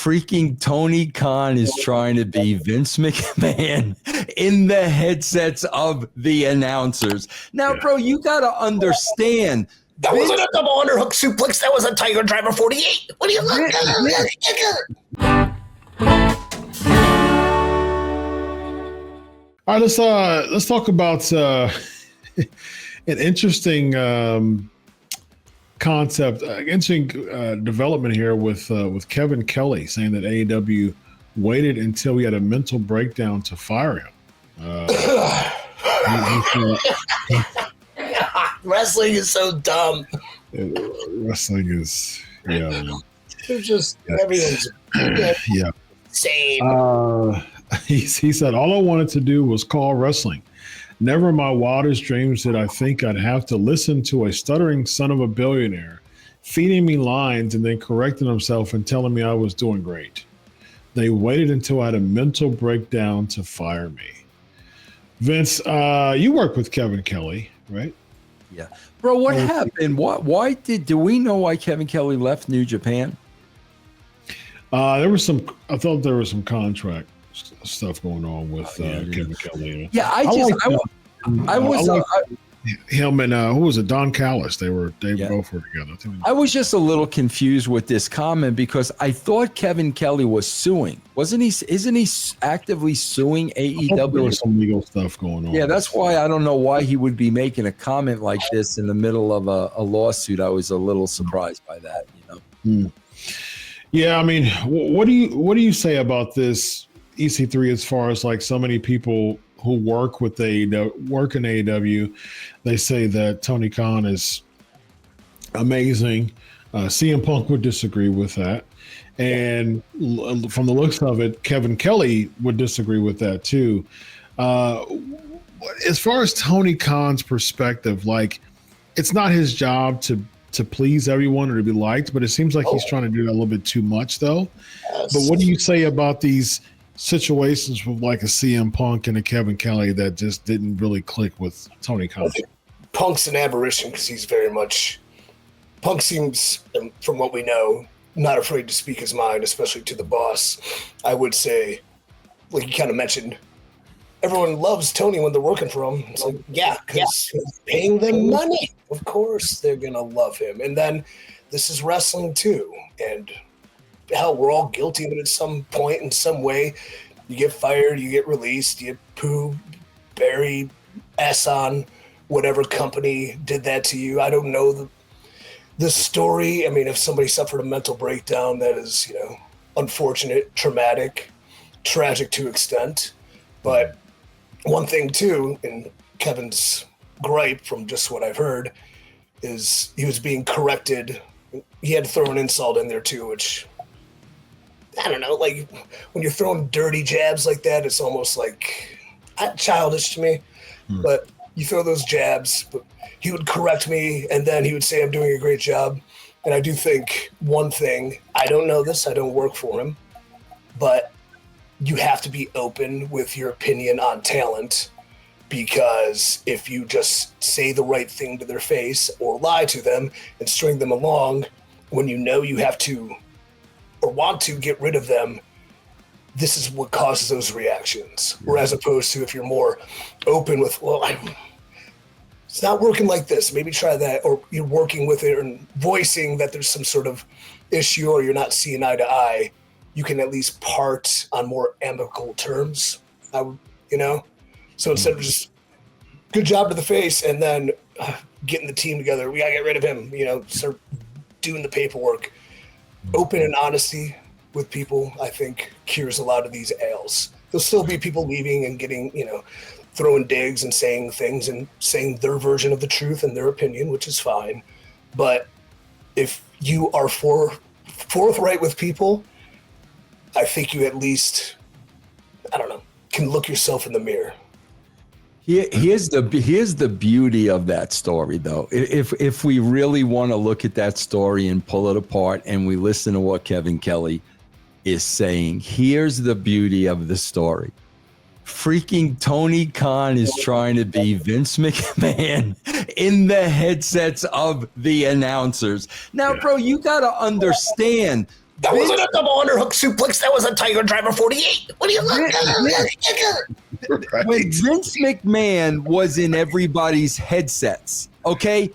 Freaking Tony Khan is trying to be Vince McMahon in the headsets of the announcers. Now, bro, you got to understand. That wasn't a double underhook suplex. That was a Tiger Driver 48. What do you look at? All right, let's talk about an interesting concept, interesting development here with Kevin Kelly saying that AEW waited until he had a mental breakdown to fire him. Wrestling is so dumb. Wrestling is, yeah. It's just everyone's insane. He said, all I wanted to do was call wrestling. Never in my wildest dreams did I think I'd have to listen to a stuttering son of a billionaire feeding me lines and then correcting himself and telling me I was doing great. They waited until I had a mental breakdown to fire me. Vince, you work with Kevin Kelly, right? Yeah. Bro, what happened? Do we know why Kevin Kelly left New Japan? I thought there was some contract stuff going on with Kevin Kelly. Yeah, him and who was it? Don Callis. They both were together. I was just a little confused with this comment because I thought Kevin Kelly was suing. Wasn't he? Isn't he actively suing AEW? There was some legal stuff going on. Yeah, that's why I don't know why he would be making a comment like this in the middle of a lawsuit. I was a little surprised by that. Yeah, I mean, what do you say about this EC3 as far as like so many people who work in AEW, they say that Tony Khan is amazing. CM Punk would disagree with that. And from the looks of it, Kevin Kelly would disagree with that too. As far as Tony Khan's perspective, like it's not his job to please everyone or to be liked, but it seems like he's trying to do that a little bit too much though. Yes. But what do you say about these situations with like a CM Punk and a Kevin Kelly that just didn't really click with Tony Khan? Punk's an aberration because he's very much – Punk seems, from what we know, not afraid to speak his mind, especially to the boss. I would say, like you kind of mentioned, everyone loves Tony when they're working for him. It's like, because he's paying them money. Of course they're going to love him. And then this is wrestling too. And – hell, we're all guilty of it at some point in some way. You get fired, you get released, you poo, bury, S on whatever company did that to you. I don't know the story. I mean, if somebody suffered a mental breakdown, that is, unfortunate, traumatic, tragic to extent. But one thing too, and Kevin's gripe from just what I've heard, is he was being corrected. He had to throw an insult in there too, which I don't know, like when you're throwing dirty jabs like that, it's almost like childish to me. But you throw those jabs, but he would correct me and then he would say I'm doing a great job. And I do think one thing, I don't know this, I don't work for him, but you have to be open with your opinion on talent, because if you just say the right thing to their face or lie to them and string them along when you know you have to or want to get rid of them, this is what causes those reactions. Whereas opposed to if you're more open with, it's not working like this, maybe try that, or you're working with it and voicing that there's some sort of issue or you're not seeing eye to eye, you can at least part on more amicable terms, So instead of just good job to the face and then getting the team together, we got to get rid of him, start doing the paperwork. Open and honesty with people, I think, cures a lot of these ails. There'll still be people leaving and getting, throwing digs and saying things and saying their version of the truth and their opinion, which is fine. But if you are forthright with people, I think you at least, can look yourself in the mirror. Here's the beauty of that story, though. If we really want to look at that story and pull it apart and we listen to what Kevin Kelly is saying, here's the beauty of the story. Freaking Tony Khan is trying to be Vince McMahon in the headsets of the announcers. Now, bro, you got to understand, That wasn't a double underhook suplex. That was a Tiger Driver 48. What do you look at? When Vince McMahon was in everybody's headsets, okay?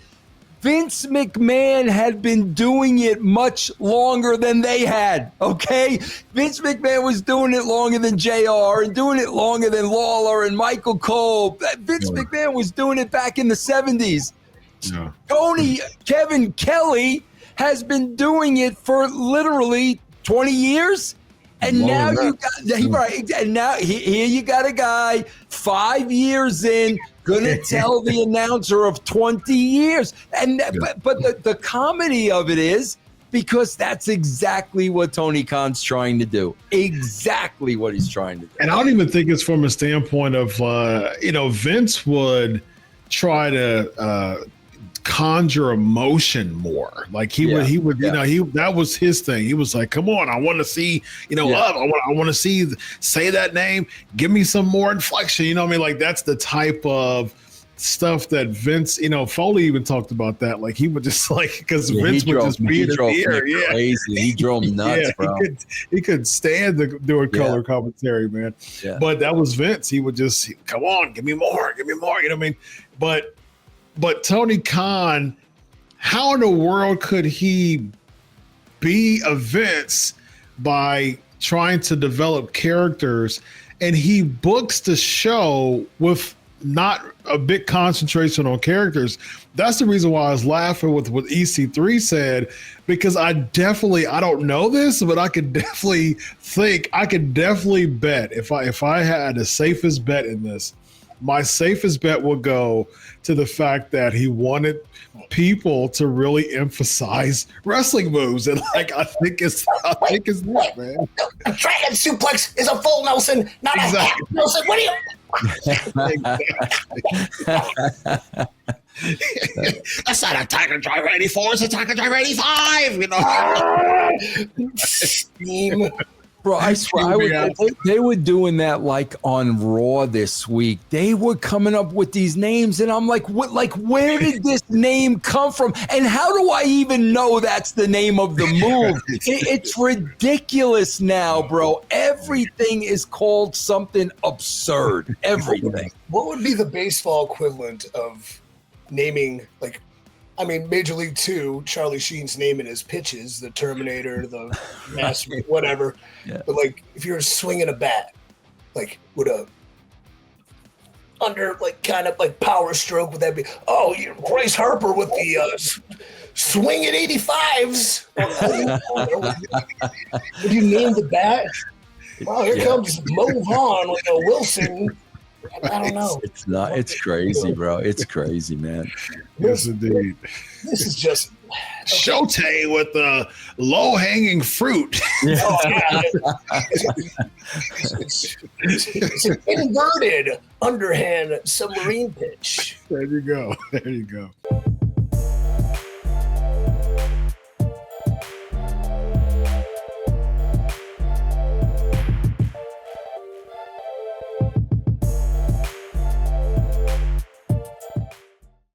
Vince McMahon had been doing it much longer than they had, okay? Vince McMahon was doing it longer than JR and doing it longer than Lawler and Michael Cole. Vince McMahon was doing it back in the 70s. Yeah. Kevin Kelly has been doing it for literally 20 years. And now you got here you got a guy 5 years in gonna tell the announcer of 20 years. And but the comedy of it is because that's exactly what Tony Khan's trying to do. Exactly what he's trying to do. And I don't even think it's from a standpoint of Vince would try to conjure emotion more. Like he would that was his thing. He was like, come on, I want to see, up. I want to see, say that name, give me some more inflection. You know what I mean? Like that's the type of stuff that Vince, Foley even talked about that. Like he would just because Vince would just be in the air. Yeah. Crazy. He drove nuts, bro. He could stand doing color commentary, man. Yeah. But that was Vince. He would just, come on, give me more. You know what I mean? But Tony Khan, how in the world could he be a Vince by trying to develop characters, and he books the show with not a big concentration on characters? That's the reason why I was laughing with what EC3 said, because I don't know this, but I could definitely bet if I had the safest bet in this, my safest bet will go to the fact that he wanted people to really emphasize wrestling moves, and I think it's that, man. A dragon suplex is a full Nelson, not a half Nelson. What do you? That's not a Tiger Driver 84. It's a Tiger Driver 85. Steam. Bro, I swear, they were doing that like on Raw this week. They were coming up with these names, and I'm like, what? Like, where did this name come from? And how do I even know that's the name of the move? It's ridiculous now, bro. Everything is called something absurd. Everything. What would be the baseball equivalent of naming, Major League 2, Charlie Sheen's naming his pitches, the Terminator, the Master, whatever. Yeah. But if you're swinging a bat, would a kind of power stroke, would that be? Oh, you're Bryce Harper with the swinging 85s. Would you name the bat? Wow, here comes Mo Vaughn with a Wilson. I don't know. It's crazy, bro. It's crazy, man. Yes, indeed. This is just Shote with the low-hanging fruit. It's an inverted underhand submarine pitch. There you go.